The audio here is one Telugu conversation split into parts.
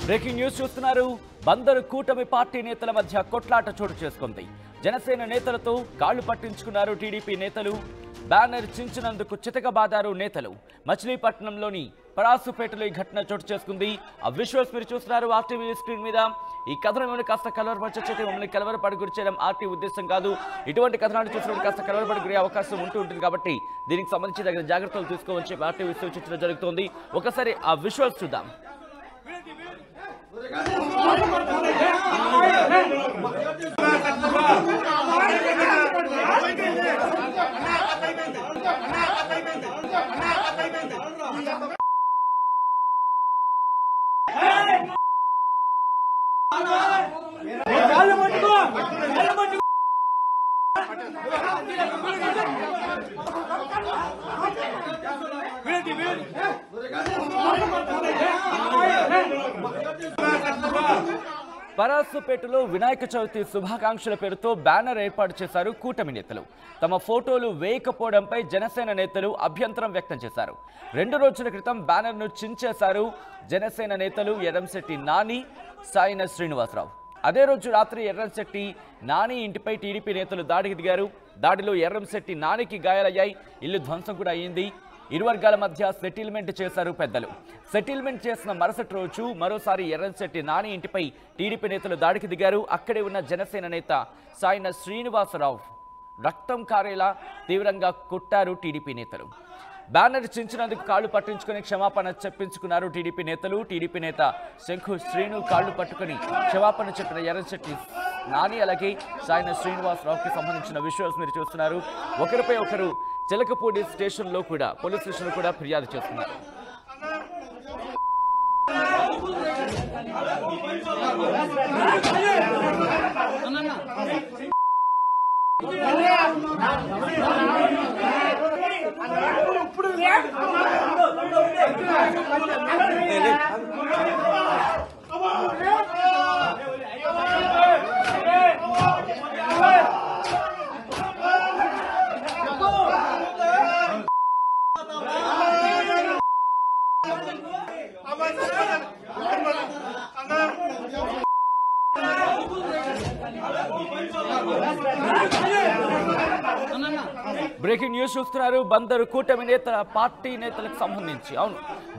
బ్రేకింగ్ న్యూస్ చూస్తున్నారు. బందరు కూటమి పార్టీ నేతల మధ్య కొట్లాట చోటు చేసుకుంది. జనసేన నేతలతో కాళ్లు పట్టించుకున్నారు టీడీపీ నేతలు. బ్యానర్ చించినందుకు చితకబాదారు నేతలు. మచిలీపట్నంలోని పరాసుపేటలో ఈ ఘటన చోటు చేసుకుంది. ఆ విజువల్స్ మీరు చూస్తున్నారు ఆర్టీవీ స్క్రీన్ మీద. ఈ కథనం ఏమైనా కాస్త కలవరపరిచే మమ్మల్ని కలవరపడి గురి చేయడం ఆర్టీ ఉద్దేశం కాదు. ఇటువంటి కథనాన్ని చూసినప్పుడు కాస్త కలవరపడి గురే అవకాశం ఉంటుంది కాబట్టి దీనికి సంబంధించి తగిన జాగ్రత్తలు తీసుకోవచ్చు ఆర్టీవీ సూచించడం జరుగుతోంది. ఒకసారి ఆ విజువల్స్ చూద్దాం. పరాసుపేటలో వినాయక చవితి శుభాకాంక్షల పేరుతో బ్యానర్ ఏర్పాటు చేశారు కూటమి నేతలు. తమ ఫోటోలు వేయకపోవడంపై జనసేన నేతలు అభ్యంతరం వ్యక్తం చేశారు. 2 రోజుల క్రితం బ్యానర్ను చించేశారు జనసేన నేతలు ఎర్రంశెట్టి నాని, సాయిన శ్రీనివాసరావు. అదే రోజు రాత్రి ఎర్రంశెట్టి నాని ఇంటిపై టీడీపీ నేతలు దాడికి దిగారు. దాడిలో ఎర్రంశెట్టి నానికి గాయాలయ్యాయి. ఇల్లు ధ్వంసం కూడా అయ్యింది. ఇరు వర్గాల మధ్య సెటిల్మెంట్ చేశారు పెద్దలు. సెటిల్మెంట్ చేసిన మరుసటి రోజు మరోసారి ఎర్రంశెట్టి నాని ఇంటిపై టీడీపీ నేతలు దాడికి దిగారు. అక్కడే ఉన్న జనసేన నేత సాయిన శ్రీనివాసరావు రక్తం కారేలా తీవ్రంగా కొట్టారు టీడీపీ నేతలు. బ్యానర్ చించినందుకు కాళ్లు పట్టించుకుని క్షమాపణ చెప్పించుకున్నారు టీడీపీ నేతలు. టీడీపీ నేత శంఖు శ్రీను కాళ్లు పట్టుకుని క్షమాపణ చెప్పిన ఎర్రంశెట్టి నాని అలాగే సాయిన శ్రీనివాసరావుకి సంబంధించిన విజువల్స్ మీరు చూస్తున్నారు. ఒకరిపై ఒకరు చిలకపూడి స్టేషన్లో కూడా పోలీస్ స్టేషన్లో కూడా ఫిర్యాదు చేస్తున్నారు. బ్రేకింగ్ న్యూస్ చూస్తున్నారు. బందరు కూటమి నేతల పార్టీ నేతలకు సంబంధించి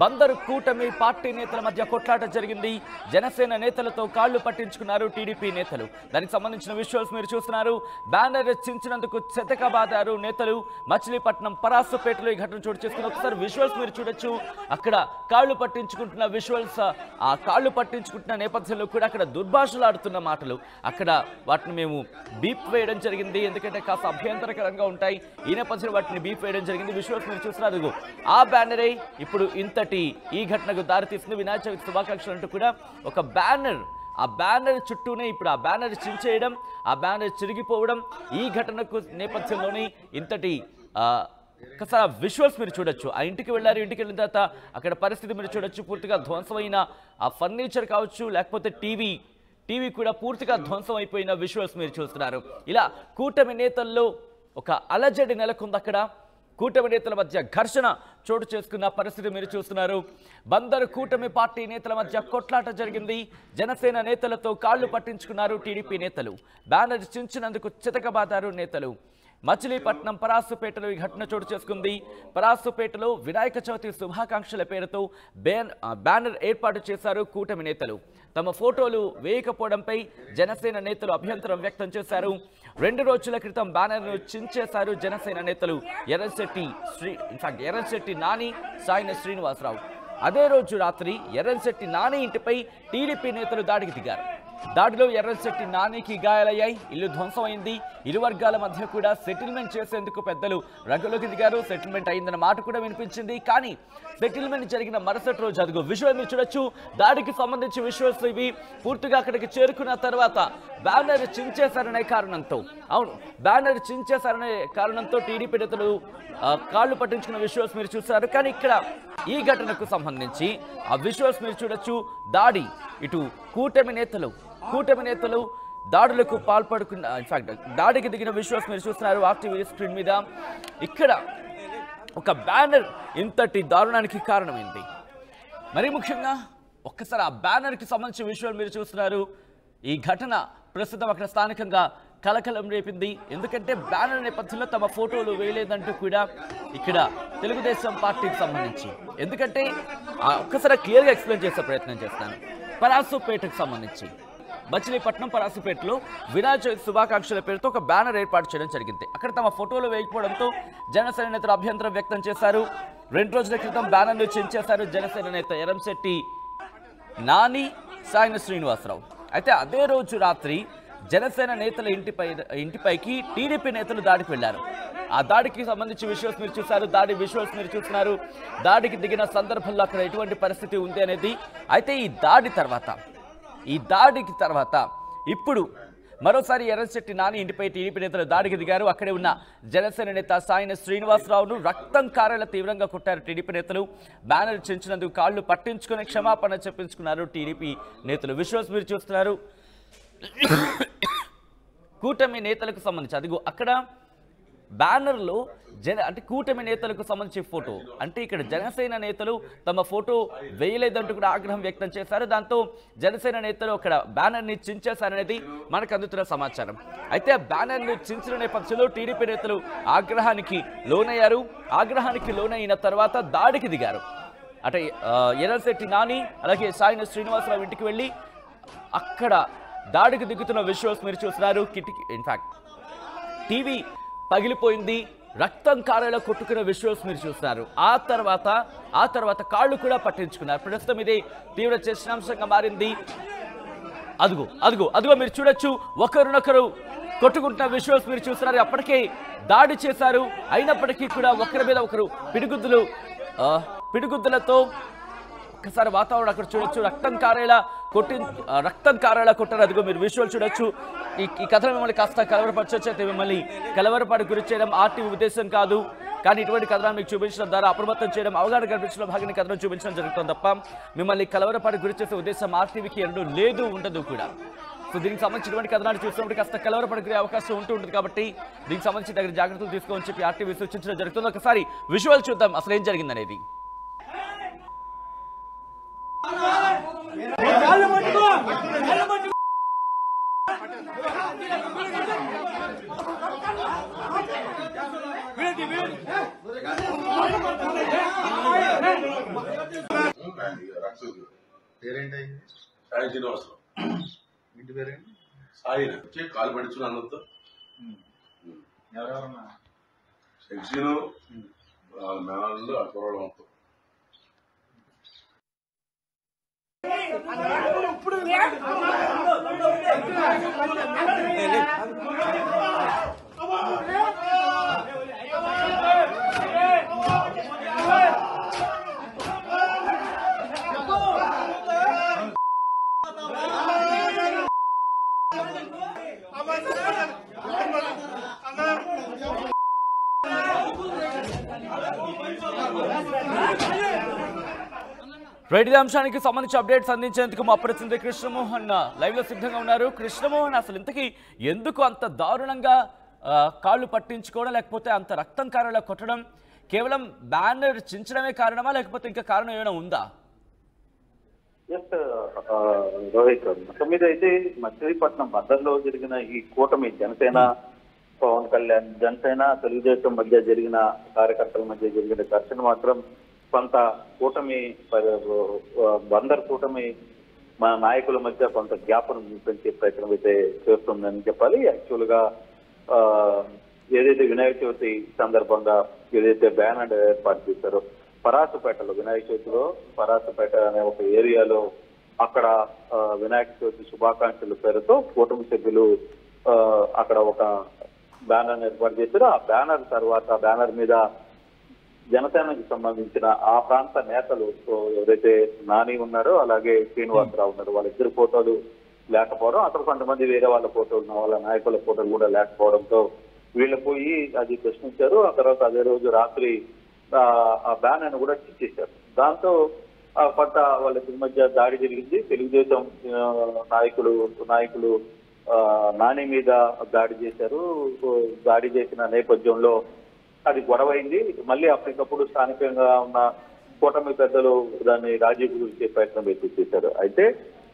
బందరు కూటమి పార్టీ నేతల మధ్య కొట్లాట జరిగింది. జనసేన నేతలతో కాళ్లు పట్టించుకున్నారు టీడీపీ నేతలు. దానికి సంబంధించిన విజువల్స్ మీరు చూస్తున్నారు. బ్యానర్ చించినందుకు చితకబాదారు నేతలు. మచిలీపట్నం పరాసుపేటలో ఈ ఘటన చోటు చేసుకుని ఒకసారి విజువల్స్ మీరు చూడొచ్చు. అక్కడ కాళ్లు పట్టించుకుంటున్న విజువల్స్. ఆ కాళ్లు పట్టించుకుంటున్న నేపథ్యంలో కూడా అక్కడ దుర్భాషలాడుతున్న మాటలు అక్కడ వాటిని మేము బీప్ వేయడం జరిగింది. ఎందుకంటే కాస్త అభ్యంతరకరంగా ఉంటాయి. ఈ నేపథ్యంలో వాటిని బీప్ వేయడం జరిగింది. విజువల్స్ మీరు చూస్తున్నారు. ఆ బ్యానరే ఇప్పుడు ఇంతటి ఈ ఘటనకు దారితీస్తుంది. వినాయక చవితి శుభాకాంక్షలు అంటూ కూడా ఒక బ్యానర్, ఆ బ్యానర్ చుట్టూనే ఇప్పుడు ఆ బ్యానర్ చించేయడం, ఆ బ్యానర్ చిరిగిపోవడం, ఈ ఘటనకు నేపథ్యంలోనే ఇంతటి ఒకసారి విజువల్స్ మీరు చూడొచ్చు. ఆ ఇంటికి వెళ్ళారు. ఇంటికి వెళ్ళిన తర్వాత అక్కడ పరిస్థితి మీరు చూడొచ్చు. పూర్తిగా ధ్వంసమైన ఆ ఫర్నిచర్ కావచ్చు, లేకపోతే టీవీ కూడా పూర్తిగా ధ్వంసం అయిపోయిన విజువల్స్ మీరు చూస్తున్నారు. ఇలా కూటమి నేతల్లో ఒక అలజడి నెలకొంది. అక్కడ కూటమి నేతల మధ్య ఘర్షణ చోటు చేసుకున్న పరిస్థితి మీరు చూస్తున్నారు. బందరు కూటమి పార్టీ నేతల మధ్య కొట్లాట జరిగింది. జనసేన నేతలతో కాళ్లు పట్టించుకున్నారు టీడీపీ నేతలు. బ్యానర్ చించినందుకు చితకబాదారు నేతలు. మచిలీపట్నం పరాసుపేటలో ఈ ఘటన చోటు చేసుకుంది. పరాసుపేటలో వినాయక చవితి శుభాకాంక్షల పేరుతో బ్యానర్ ఏర్పాటు చేశారు కూటమి నేతలు. తమ ఫోటోలు వేయకపోవడంపై జనసేన నేతలు అభ్యంతరం వ్యక్తం చేశారు. 2 రోజుల క్రితం బ్యానర్ను చించేశారు జనసేన నేతలు ఎర్రంశెట్టి నాని, సాయిన శ్రీనివాసరావు. అదే రోజు రాత్రి ఎర్రంశెట్టి నాని ఇంటిపై టీడీపీ నేతలు దాడికి దిగారు. దాడిలో ఎర్రంశెట్టి నానికి గాయాలయ్యాయి. ఇల్లు ధ్వంసం అయింది. ఇరు వర్గాల మధ్య కూడా సెటిల్మెంట్ చేసేందుకు పెద్దలు రంగంలోకి దిగారు. సెటిల్మెంట్ అయిందన్న మాట కూడా వినిపించింది. కానీ సెటిల్మెంట్ జరిగిన మరుసటి రోజు అదిగో విజువల్ మీరు చూడొచ్చు. దాడికి సంబంధించి విజువల్స్ ఇవి. పూర్తిగా అక్కడికి చేరుకున్న తర్వాత బ్యానర్ చించేశారనే కారణంతో టీడీపీ నేతలు కాళ్లు పట్టించుకున్న విజువల్స్ మీరు చూస్తారు. కానీ ఇక్కడ ఈ ఘటనకు సంబంధించి ఆ విజువల్స్ మీరు చూడొచ్చు. దాడి ఇటు కూటమి నేతలు దాడులకు పాల్పడుకున్న ఇన్ఫాక్ట్ దాడికి దిగిన విజువల్స్ మీరు చూస్తున్నారు ఆర్టీవీ స్క్రీన్ మీద. ఇక్కడ ఒక బ్యానర్ ఇంతటి దారుణానికి కారణమైంది. మరి ముఖ్యంగా ఒక్కసారి ఆ బ్యానర్కి సంబంధించిన విషయాలు మీరు చూస్తున్నారు. ఈ ఘటన ప్రస్తుతం అక్కడ స్థానికంగా కలకలం రేపింది. ఎందుకంటే బ్యానర్ నేపథ్యంలో తమ ఫోటోలు వేయలేదంటూ కూడా ఇక్కడ తెలుగుదేశం పార్టీకి సంబంధించి, ఎందుకంటే ఒక్కసారి క్లియర్గా ఎక్స్ప్లెయిన్ చేసే ప్రయత్నం చేస్తాను. పరాసుపేటకు సంబంధించి మచిలీపట్నం పరాసుపేటలో వినాయక చవితి శుభాకాంక్షల పేరుతో ఒక బ్యానర్ ఏర్పాటు చేయడం జరిగింది. అక్కడ తమ ఫోటోలు వేయకపోవడంతో జనసేన నేతలు అభ్యంతరం వ్యక్తం చేశారు. 2 రోజుల క్రితం బ్యానర్ను చించేశారు జనసేన నేత ఎరంశెట్టి నాని, సాయిన శ్రీనివాసరావు. అయితే అదే రోజు రాత్రి జనసేన నేతల ఇంటిపైకి టీడీపీ నేతలు దాడికి వెళ్లారు. ఆ దాడికి సంబంధించి విజువల్స్ మీరు చూశారు. దాడి విజువల్స్ మీరు చూస్తున్నారు. దాడికి దిగిన సందర్భంలో అక్కడ ఎటువంటి పరిస్థితి ఉంది అనేది. అయితే ఈ దాడికి తర్వాత ఇప్పుడు మరోసారి ఎర్రశెట్టి నాని ఇంటిపై టీడీపీ నేతలు దాడికి దిగారు. అక్కడే ఉన్న జనసేన నేత సాయిన శ్రీనివాసరావును రక్తం కారేలా తీవ్రంగా కొట్టారు టీడీపీ నేతలు. బ్యానర్ చించినందుకు కాళ్లు పట్టించుకుని క్షమాపణ చెప్పించుకున్నారు టీడీపీ నేతలు. విజువల్స్ మీరు చూస్తున్నారు. కూటమి నేతలకు సంబంధించి అదిగో అక్కడ బ్యానర్లో అంటే కూటమి నేతలకు సంబంధించి ఫోటో, అంటే ఇక్కడ జనసేన నేతలు తమ ఫోటో వేయలేదంటూ కూడా ఆగ్రహం వ్యక్తం చేశారు. దాంతో జనసేన నేతలు అక్కడ బ్యానర్ని చించేశారనేది మనకు అందుతున్న సమాచారం. అయితే ఆ బ్యానర్ను చించిన నేపథ్యంలో టీడీపీ నేతలు ఆగ్రహానికి లోనయ్యారు. ఆగ్రహానికి లోనైన తర్వాత దాడికి దిగారు. అంటే ఎర్రశెట్టి నాని అలాగే సాయిన శ్రీనివాసరావు ఇంటికి వెళ్ళి అక్కడ దాడికి దిగుతున్న విజువల్స్ మీరు చూస్తున్నారు. ఇన్ఫాక్ట్ టీవీ పగిలిపోయింది, రక్తం కారేలా కొట్టుకున్న విజువల్స్ మీరు చూస్తున్నారు. ఆ తర్వాత కాళ్ళు కూడా పట్టించుకున్నారు. ప్రస్తుతం ఇది తీవ్ర చర్చనాంశంగా మారింది. అదుగో మీరు చూడొచ్చు, ఒకరినొకరు కొట్టుకుంటున్న విజువల్స్ మీరు చూస్తున్నారు. అప్పటికే దాడి చేశారు. అయినప్పటికీ కూడా ఒకరి మీద ఒకరు పిడిగుద్దులతో ఒక్కసారి వాతావరణం అక్కడ చూడొచ్చు. రక్తం కారేలా కొట్టారు. అదిగో మీరు విజువల్ చూడొచ్చు. ఈ కథను మిమ్మల్ని కాస్త కలవరపరచొచ్చు. అయితే మిమ్మల్ని కలవరపాటు గురి చేయడం ఆర్టీవీ ఉద్దేశం కాదు. కానీ ఇటువంటి కథనాలు మీకు చూపించడం ద్వారా అప్రమత్తం చేయడం, అవగాహన కల్పించడం భాగంగా కథనం చూపించడం జరుగుతుంది తప్ప మిమ్మల్ని కలవరపాటు గురి చేసే ఉద్దేశం ఆర్టీవీకి ఉండదు కూడా. సో దీనికి సంబంధించినటువంటి కథనాలు చూసినప్పుడు కాస్త కలవరపడే అవకాశం ఉంటుంది. కాబట్టి దీనికి సంబంధించి తగిన జాగ్రత్తలు తీసుకోమని చెప్పి ఆర్టీవీ సూచించడం జరుగుతుంది. ఒకసారి విజువల్ చూద్దాం అసలు ఏం జరిగిందనేది. పేరేంటి? సాయి శ్రీనివాసరావు. ఇంటి పేరేంటి? సాయి కాలు పడుచున్నా అన్నతో ఎవరెవరన్నా శక్తిను మేనాళ్ళు ఆ కుర్రాడు మొత్తం రైట్, అంశానికి సంబంధించి అప్డేట్స్ అందించేందుకు మా ప్రతినిధి కృష్ణమోహన్ లైవ్ లో సిద్ధంగా ఉన్నారు. కృష్ణమోహన్, అసలు ఇంతకీ ఎందుకు అంత దారుణంగా కాళ్ళు పట్టించుకోవడం, లేకపోతే అంత రక్తం కారేలా కొట్టడం, కేవలం బ్యానర్ చించడమే కారణమా, లేకపోతే ఇంకా కారణం ఏమైనా ఉందా? రోహిత్, మొత్తం మీద అయితే మచిలీపట్నం బందర్లో జరిగిన ఈ కూటమి జనసేన పవన్ కళ్యాణ్, జనసేన తెలుగుదేశం మధ్య జరిగిన కార్యకర్తల మధ్య జరిగిన ఘర్షణ మాత్రం కొంత కూటమి బందర్ కూటమి మన నాయకుల మధ్య కొంత గ్యాప్ను పెంచే ప్రయత్నం అయితే చేస్తుందని చెప్పాలి. యాక్చువల్ గా ఏదైతే వినాయక చవితి సందర్భంగా ఏదైతే బ్యానర్ ఏర్పాటు చేశారో పరాసుపేటలో, వినాయక చవితిలో పరాసుపేట అనే ఒక ఏరియాలో అక్కడ వినాయక చవితి శుభాకాంక్షల పేరుతో కూటమి సభ్యులు అక్కడ ఒక బ్యానర్ ఏర్పాటు చేశారు. ఆ బ్యానర్ మీద జనసేనకి సంబంధించిన ఆ ప్రాంత నేతలు ఎవరైతే నాని ఉన్నారో అలాగే శ్రీనివాసరావు ఉన్నారు, వాళ్ళిద్దరు ఫోటోలు లేకపోవడం, అక్కడ కొంతమంది వేరే వాళ్ళ ఫోటోలు, వాళ్ళ నాయకుల ఫోటోలు కూడా లేకపోవడంతో వీళ్ళు పోయి అది ప్రశ్నించారు. ఆ తర్వాత అదే రోజు రాత్రి ఆ బ్యానర్ కూడా చించేశారు. దాంతో కొంత వాళ్ళిద్దరి మధ్య దాడి జరిగింది. తెలుగుదేశం నాయకులు నాని మీద దాడి చేశారు. దాడి చేసిన నేపథ్యంలో అది గొడవైంది. మళ్ళీ అప్పటికప్పుడు స్థానికంగా ఉన్న కూటమి పెద్దలు దాన్ని రాజీ గురించే ప్రయత్నం అయితే చేశారు. అయితే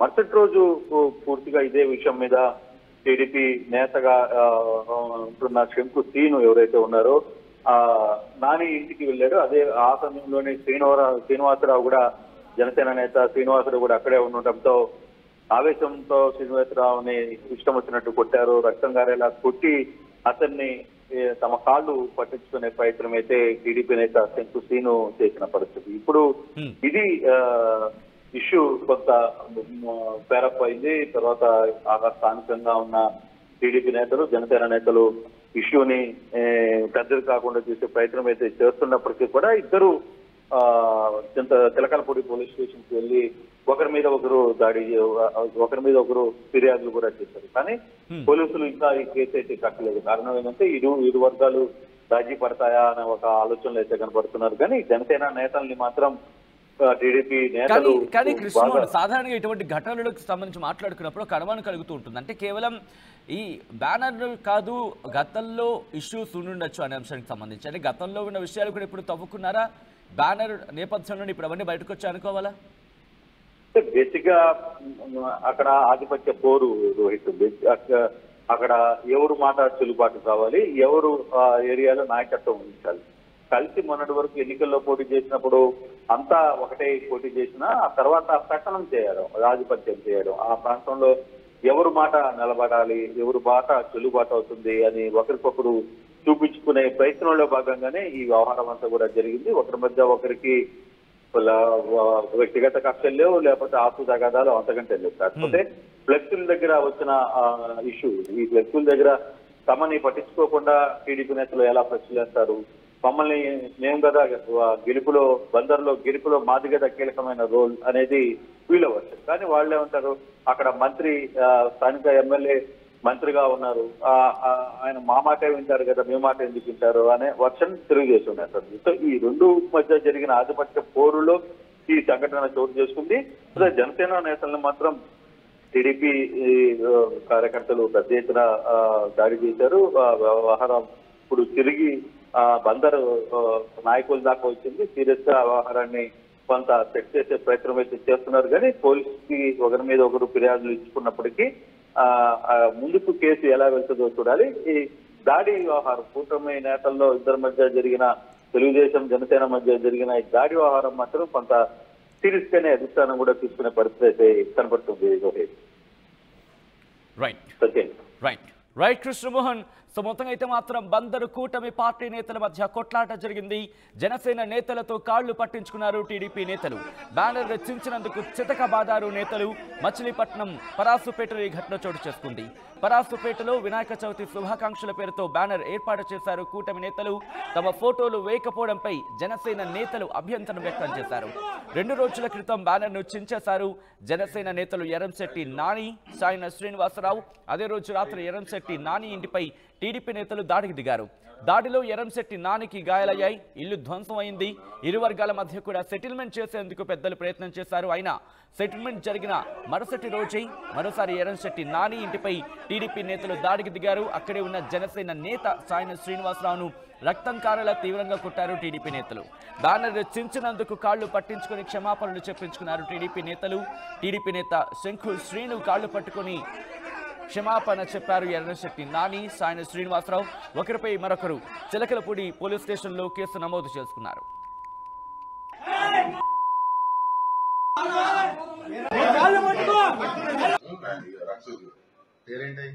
మరుసటి రోజు పూర్తిగా ఇదే విషయం మీద టీడీపీ నేతగా ఉంటున్న శంకు శ్రీను ఎవరైతే ఉన్నారో నాని ఇంటికి వెళ్ళాడు. అదే ఆ సమయంలోనే శ్రీనివాసరావు కూడా జనసేన నేత శ్రీనివాసరావు కూడా అక్కడే ఉండటంతో ఆవేశంతో శ్రీనివాసరావుని ఇష్టం వచ్చినట్టు కొట్టారు. రక్తం గారేలా కొట్టి అతన్ని తమ కాళ్ళు పట్టించుకునే ప్రయత్నం అయితే టీడీపీ నేత శంకు శ్రీను చేసిన పరిస్థితి. ఇప్పుడు ఇది ఇష్యూ కొంత పేరప్ అయింది. తర్వాత స్థానికంగా ఉన్న టీడీపీ నేతలు జనసేన నేతలు ఇష్యూని పెద్దలు కాకుండా చేసే ప్రయత్నం అయితే చేస్తున్నప్పటికీ కూడా ఇద్దరు తిలకలపూడి పోలీస్ స్టేషన్ కి వెళ్ళి ఒకరి మీద ఒకరు ఫిర్యాదులు కూడా చేశారు. కానీ పోలీసులు ఇంకా ఈ కేసు అయితే కట్టలేదు. కారణం ఏంటంటే ఇరు వర్గాలు రాజీ పడతాయా అనే ఒక ఆలోచనలు అయితే కనబడుతున్నారు. కానీ జనసేన నేతల్ని మాత్రం టీడీపీ నేతలు కానీ కృష్ణ సాధారణంగా ఇటువంటి ఘటనలకు సంబంధించి మాట్లాడుకున్నప్పుడు ఒక అనుమానం కలుగుతూ ఉంటుంది. అంటే కేవలం ఈ బ్యానర్ కాదు, గతంలో ఇష్యూస్ ఉండుండొచ్చు అనే అంశానికి సంబంధించి. అంటే గతంలో ఉన్న విషయాలు కూడా ఇప్పుడు తవ్వుకున్నారా? బ్యానర్ నేపథ్యంలో ఇప్పుడు అవన్నీ బయటకు వచ్చి అనుకోవాలా? బేసిక్ గా అక్కడ ఆధిపత్య పోరు రోహిత్. అక్కడ ఎవరు మాట చెల్లుబాటు కావాలి, ఎవరు ఏరియాలో నాయకత్వం ఉంచాలి. కలిసి మొన్నటి వరకు ఎన్నికల్లో పోటీ చేసినప్పుడు అంతా ఒకటే పోటీ చేసినా ఆ తర్వాత ప్రకటన చేయడం, ఆధిపత్యం చేయడం, ఆ ప్రాంతంలో ఎవరు మాట నిలబడాలి, ఎవరు మాట చెల్లుబాటు అవుతుంది అని ఒకరికొకరు చూపించుకునే ప్రయత్నంలో భాగంగానే ఈ వ్యవహారం అంతా కూడా జరిగింది. ఒకరి మధ్య ఒకరికి వ్యక్తిగత కక్షలు లేవు, లేకపోతే ఆస్తు తగాదాలు అంతకంటే లేవు. కాకపోతే ఫ్లెక్సుల దగ్గర వచ్చిన ఇష్యూ, ఈ ఫ్లెక్సుల దగ్గర తమని పట్టించుకోకుండా టీడీపీ నేతలు ఎలా ప్రశ్నిస్తారు, మమ్మల్ని మేము కదా గెలుపులో బందర్లో గెలుపులో మాది కదా కీలకమైన రోల్ అనేది ఫీల్ అవ్వచ్చు. కానీ వాళ్ళు ఏమంటారు, అక్కడ మంత్రి స్థానిక ఎమ్మెల్యే మంత్రిగా ఉన్నారు, ఆయన మా మాట వింటారు కదా, మీ మాట ఎందుకు వింటారు అనే వర్షన్ తెలుగుదేశం ఉన్నారు. సో ఈ రెండు మధ్య జరిగిన ఆధిపత్య పోరులో ఈ సంఘటన చోటు చేసుకుంది. జనసేన నేతలను మాత్రం టీడీపీ కార్యకర్తలు పెద్ద ఎత్తున దాడి చేశారు. వ్యవహారం ఇప్పుడు తిరిగి బందరు నాయకుల దాకా వచ్చింది. సీరియస్ గా వ్యవహారాన్ని కొంత సెట్ చేసే ప్రయత్నం అయితే చేస్తున్నారు. కానీ పోలీసుకి ఒకరి మీద ఒకరు ఫిర్యాదులు ఇచ్చుకున్నప్పటికీ ముందుకు కేసు ఎలా వెళ్తుందో చూడాలి. ఈ దాడి వ్యవహారం కూటమి నేతల్లో ఇద్దరి మధ్య జరిగిన, తెలుగుదేశం జనసేన మధ్య జరిగిన ఈ దాడి వ్యవహారం మాత్రం కొంత సీరియస్ గానే అధిష్టానం కూడా తీసుకునే పరిస్థితి అయితే కనబడుతుంది. రైట్ కృష్ణమోహన్. సో మొత్తంగా అయితే మాత్రం బందరు కూటమి పార్టీ నేతల మధ్య కొట్లాట జరిగింది. జనసేన నేతలతో కాళ్లు పట్టించుకున్నారు టీడీపీ నేతలు. బ్యానర్ రచించినందుకు చితకబాదారు నేతలు. మచిలీపట్నం పరాసుపేటలో ఈ ఘటన చోటు చేసుకుంది. పరాసుపేటలో వినాయక చవితి శుభాకాంక్షల పేరుతో బ్యానర్ ఏర్పాటు చేశారు కూటమి నేతలు. తమ ఫోటోలు వేయకపోవడంపై జనసేన నేతలు అభ్యంతరం వ్యక్తం చేశారు. 2 రోజుల క్రితం బ్యానర్ను చించేశారు జనసేన నేతలు ఎరంశెట్టి నాని, సాయన శ్రీనివాసరావు. అదే రోజు రాత్రి ఎరంశెట్టి నాని ఇంటిపై టీడీపీ నేతలు దాడికి దిగారు. దాడిలో ఎరంశెట్టి నానికి గాయాలయ్యాయి, ఇల్లు ధ్వంసం అయింది. ఇరు వర్గాల మధ్య కూడా సెటిల్మెంట్ చేసేందుకు పెద్దలు ప్రయత్నం చేశారు. అయినా సెటిల్మెంట్ జరిగిన మరుసటి రోజే మరోసారి ఎరంశెట్టి నాని ఇంటిపై టీడీపీ నేతలు దాడికి దిగారు. అక్కడే ఉన్న జనసేన నేత సాయన శ్రీనివాసరావును రక్తం కారేలా తీవ్రంగా కొట్టారు టీడీపీ నేతలు. బ్యానర్ చించినందుకు కాళ్లు పట్టించుకుని క్షమాపణలు చెప్పించుకున్నారు టీడీపీ నేతలు. టీడీపీ నేత శంకు శ్రీను కాళ్లు పట్టుకుని క్షమాపణ చెప్పారు ఎర్రశెట్టి నాని, సాయన శ్రీనివాసరావు. ఒకరిపై మరొకరు చిలకలపూడి పోలీస్ స్టేషన్లో కేసు నమోదు చేసుకున్నారు. పేరేంటి?